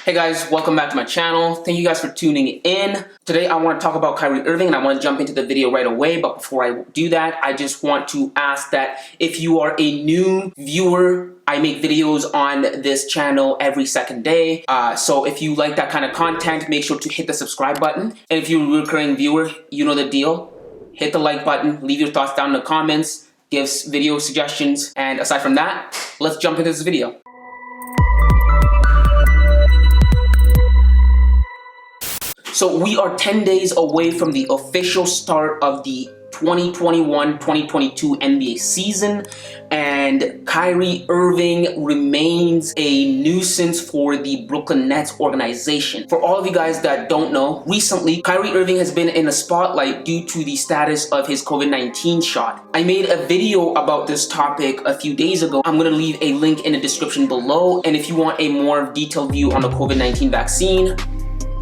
Hey guys, welcome back to my channel. Thank you guys for tuning in. Today I want to talk about Kyrie Irving and I want to jump into the video right away. But before I do that, I just want to ask that if you are a new viewer, I make videos on this channel every second day. So if you like that kind of content, make sure to hit the subscribe button. And if you're a recurring viewer, you know the deal. Hit the like button, leave your thoughts down in the comments, give video suggestions. And aside from that, let's jump into this video. So we are 10 days away from the official start of the 2021-2022 NBA season, and Kyrie Irving remains a nuisance for the Brooklyn Nets organization. For all of you guys that don't know, recently Kyrie Irving has been in the spotlight due to the status of his COVID-19 shot. I made a video about this topic a few days ago. I'm going to leave a link in the description below, and if you want a more detailed view on the COVID-19 vaccine,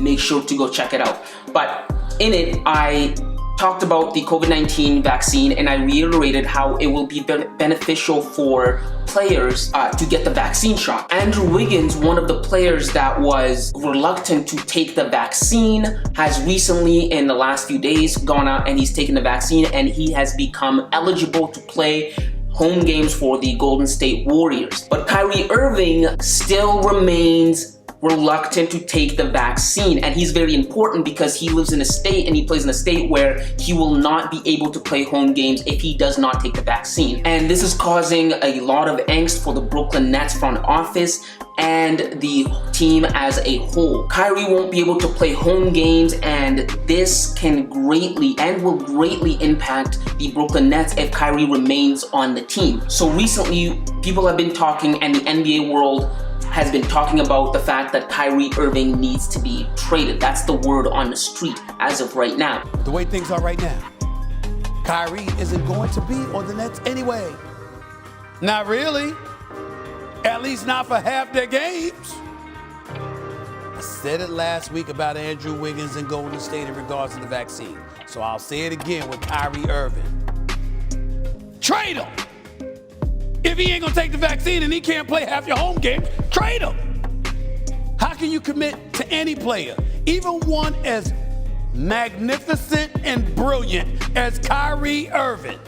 make sure to go check it out. But in it, I talked about the COVID-19 vaccine and I reiterated how it will be beneficial for players to get the vaccine shot. Andrew Wiggins, one of the players that was reluctant to take the vaccine, has recently in the last few days gone out and he's taken the vaccine and he has become eligible to play home games for the Golden State Warriors. But Kyrie Irving still remains reluctant to take the vaccine, and he's very important because he lives in a state and he plays in a state where he will not be able to play home games if he does not take the vaccine. And this is causing a lot of angst for the Brooklyn Nets front office and the team as a whole. Kyrie won't be able to play home games, and this can greatly and will greatly impact the Brooklyn Nets if Kyrie remains on the team. So recently, people have been talking, and the NBA world has been talking about the fact that Kyrie Irving needs to be traded. That's the word on the street as of right now. The way things are right now, Kyrie isn't going to be on the Nets anyway. Not really. At least not for half their games. I said it last week about Andrew Wiggins and Golden State in regards to the vaccine. So I'll say it again with Kyrie Irving. Trade him. If he ain't gonna take the vaccine and he can't play half your home game, trade him. How can you commit to any player, even one as magnificent and brilliant as Kyrie Irving,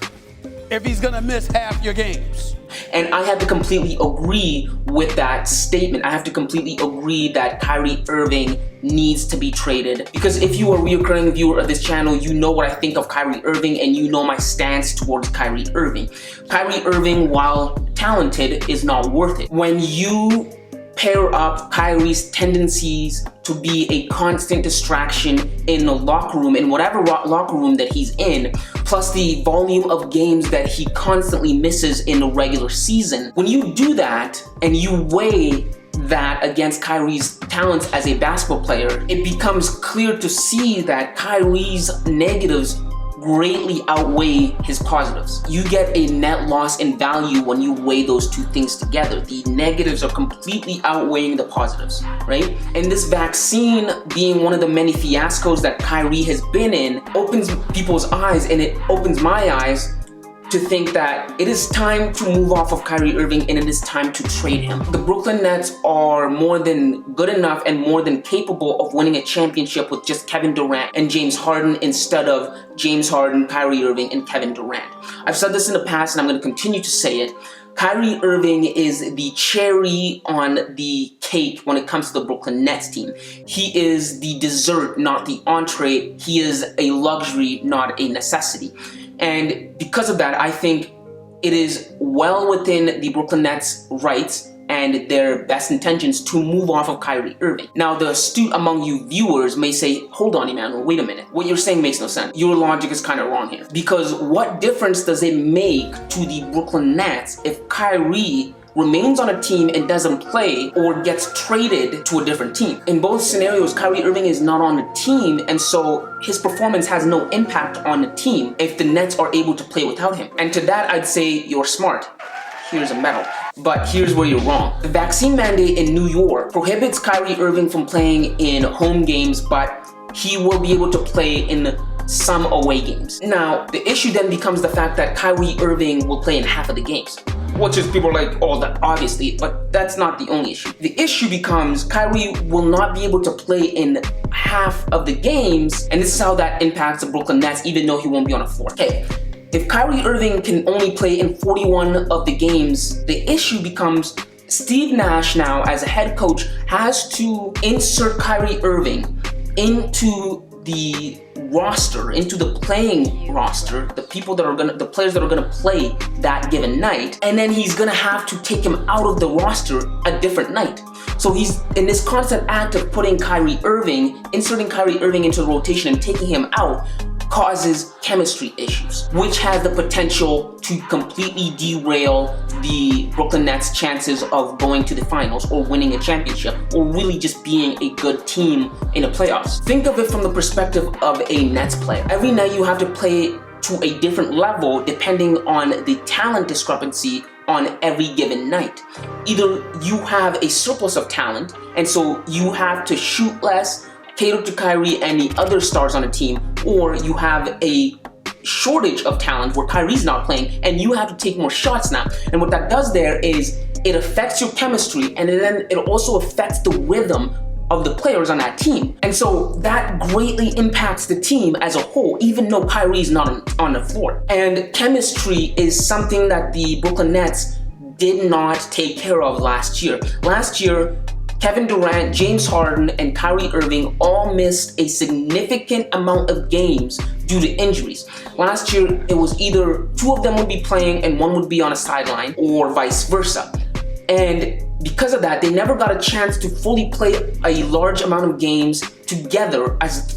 if he's gonna miss half your games? And I have to completely agree with that statement. I have to completely agree that Kyrie Irving needs to be traded, because if you are a recurring viewer of this channel, you know what I think of Kyrie Irving and you know my stance towards Kyrie Irving. Kyrie Irving, while talented, is not worth it. When you pair up Kyrie's tendencies to be a constant distraction in the locker room, in whatever locker room that he's in, plus the volume of games that he constantly misses in the regular season, when you do that and you weigh that against Kyrie's talents as a basketball player, it becomes clear to see that Kyrie's negatives greatly outweigh his positives. You get a net loss in value when you weigh those two things together. The negatives are completely outweighing the positives, right? And this vaccine, being one of the many fiascos that Kyrie has been in, opens people's eyes, and it opens my eyes to think that it is time to move off of Kyrie Irving and it is time to trade him. The Brooklyn Nets are more than good enough and more than capable of winning a championship with just Kevin Durant and James Harden instead of James Harden, Kyrie Irving, and Kevin Durant. I've said this in the past and I'm going to continue to say it. Kyrie Irving is the cherry on the cake when it comes to the Brooklyn Nets team. He is the dessert, not the entree. He is a luxury, not a necessity. And because of that, I think it is well within the Brooklyn Nets' rights and their best intentions to move off of Kyrie Irving. Now, the astute among you viewers may say, hold on, Emmanuel, wait a minute. What you're saying makes no sense. Your logic is kind of wrong here. Because what difference does it make to the Brooklyn Nets if Kyrie remains on a team and doesn't play or gets traded to a different team? In both scenarios, Kyrie Irving is not on the team, and so his performance has no impact on the team if the Nets are able to play without him. And to that, I'd say you're smart. Here's a medal. But here's where you're wrong. The vaccine mandate in New York prohibits Kyrie Irving from playing in home games, but he will be able to play in some away games. Now, the issue then becomes the fact that Kyrie Irving will play in half of the games. which is people are like, oh, that obviously, but that's not the only issue. The issue becomes Kyrie will not be able to play in half of the games, and this is how that impacts the Brooklyn Nets, even though he won't be on the floor. Okay, if Kyrie Irving can only play in 41 of the games, the issue becomes Steve Nash now, as a head coach, has to insert Kyrie Irving into the roster, into the playing roster, the players that are gonna play that given night, and then he's gonna have to take him out of the roster a different night. So he's in this constant act of putting Kyrie Irving, inserting Kyrie Irving into the rotation and taking him out, causes chemistry issues, which has the potential to completely derail the Brooklyn Nets' chances of going to the finals or winning a championship or really just being a good team in the playoffs. Think of it from the perspective of a Nets player. Every night you have to play to a different level depending on the talent discrepancy on every given night. Either you have a surplus of talent and so you have to shoot less, cater to Kyrie and the other stars on the team, or you have a shortage of talent where Kyrie's not playing and you have to take more shots now. And what that does there is it affects your chemistry, and then it also affects the rhythm of the players on that team. And so that greatly impacts the team as a whole, even though Kyrie's not on the floor. And chemistry is something that the Brooklyn Nets did not take care of last year. Last year, Kevin Durant, James Harden, and Kyrie Irving all missed a significant amount of games due to injuries. Last year, it was either two of them would be playing and one would be on a sideline, or vice versa. And because of that, they never got a chance to fully play a large amount of games together as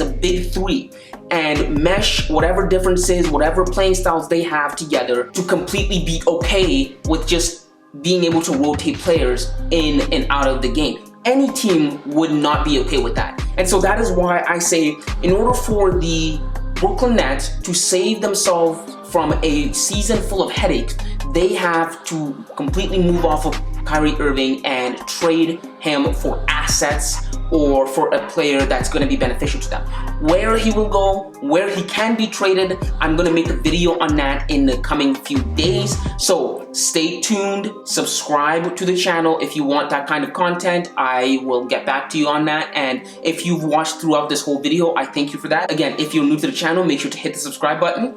a big three, and mesh whatever differences, whatever playing styles they have together to completely be okay with just being able to rotate players in and out of the game. Any team would not be okay with that. And so that is why I say, in order for the Brooklyn Nets to save themselves from a season full of headaches, they have to completely move off of Kyrie Irving and trade him for assets or for a player that's going to be beneficial to them. Where he will go, where he can be traded, I'm going to make a video on that in the coming few days. So stay tuned, subscribe to the channel if you want that kind of content. I will get back to you on that. And if you've watched throughout this whole video, I thank you for that. Again, if you're new to the channel, make sure to hit the subscribe button,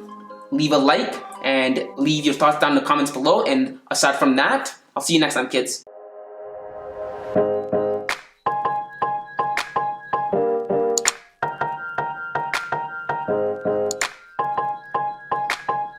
leave a like, and leave your thoughts down in the comments below. And aside from that, I'll see you next time, kids.